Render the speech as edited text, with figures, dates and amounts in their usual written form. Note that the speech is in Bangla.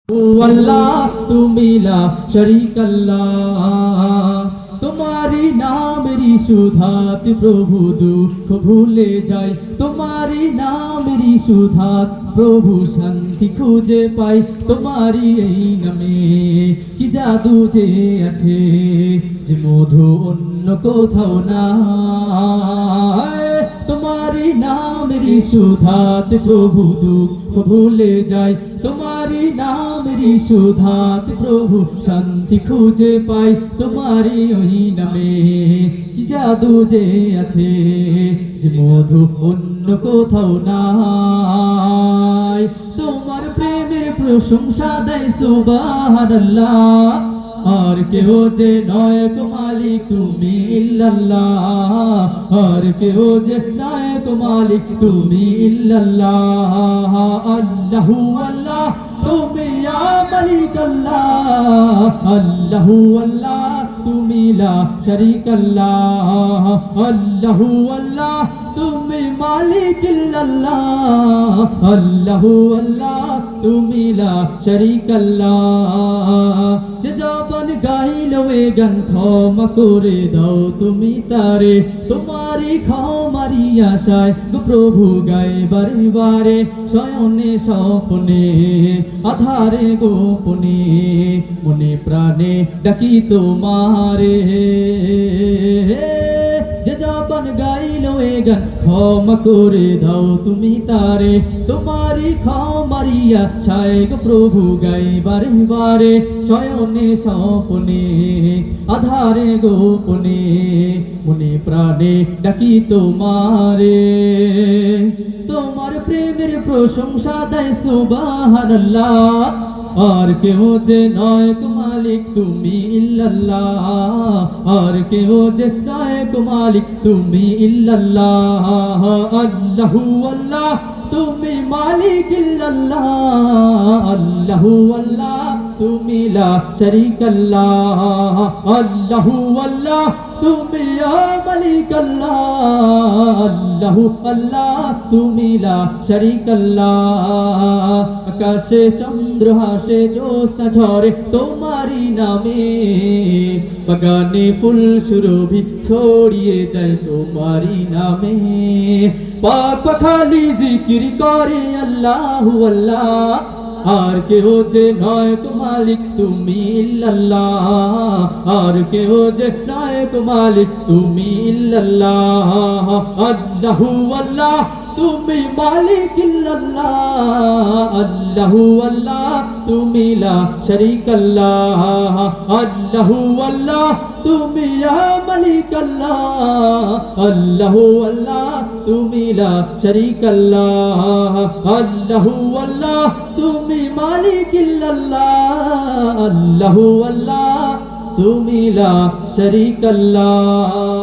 अल्लाह তুমি লা শরীক আল্লাহ तुम्हारी नाम री सुधात प्रभु दुख भूले जाए तुम्हारी नाम री सुधात प्रभु शांति खुजे पाई तुम्हारी এই নামে কি জাদু যে আছে যে মধু অন্য কোথাও নাই तुम्हारी नाम री सुधात प्रभु दुख भूले जाए तुम्हारी नाम री सुधात प्रभु शांति खुजे पाई तुम्हारी ওই নামে কি জাদু যে আছে যে মধু অন্য কোথাও নাই তোমার প্রেমের প্রশংসা দেয় সুবহানাল্লাহ আর কেউ যে নায়ক মালিক তুমি ইল্লাল্লাহ আর কেউ যে নায়ক মালিক তুমি ইল্লাল্লাহ আল্লাহু আল্লাহ তুমি ইয়া মালিক আল্লাহ আল্লাহু আল্লাহ তুমি লা শরীক আল্লাহ আল্লাহু আল্লাহ তুমি মালিক ইল্লাল্লাহ আল্লাহু আল্লাহ তুমি লা শরীক আল্লাহ যে জবান গাইলো এ গান ক্ষমা করে দাও তুমি তারে তোমারই ক্ষমারি আশায় প্রভু গায় বারে বারে শয়নে স্বপ্নে আধারে গোপনে মনে প্রাণে ডাকি তোমারে যে জবান গাইলো এ গান ক্ষমা করে দাও তুমি তারে তোমারই ক্ষমারি আশায় প্রভু গায় বারে বারে শয়নে স্বপ্নে আধারে গোপনে মনে প্রাণে ডাকি তোমারে তোমার প্রেমের প্রশংসা দেয় সুবহানাল্লাহ আর কেউ যে নায়ক মালিক তুমি ইল্লাল্লাহ আর কেউ যে নায়ক মালিক তুমি ইল্লাল্লাহ আল্লাহু আল্লাহ তুমি মালিক ইল্লাল্লাহ আল্লাহু আল্লাহ তুমি লা শরীক আল্লাহ আল্লাহু আল্লাহ তুমি ইয়া মালিক আল্লাহ আল্লাহু আল্লাহ তুমি লা শরীক আল্লাহ আকাশে চন্দ্র হাসে জ্যোৎস্না ঝরে তোমারই নামে বাগানে ফুল সুরভি ছড়িয়ে দেয় তোমারই নামে পাক পাখালি জিকির করে আল্লাহু আল্লাহ আর কেউ যে নায়ক মালিক তুমি ইল্লাল্লাহ আর কেউ যে নায়ক মালিক তুমি ইল্লাল্লাহ আল্লাহু আল্লাহ তুমি মালিক ইল্লাল্লাহ আল্লাহু আল্লাহ তুমি লা শরীক আল্লাহ আল্লাহু আল্লাহ তুমি ইয়া মালিক আল্লাহ আল্লাহু আল্লাহ তুমি লা শরীক আল্লাহ আল্লাহু আল্লাহ তুমি মালিক ইল্লাল্লাহ আল্লাহু আল্লাহ তুমি লা শরীক আল্লাহ।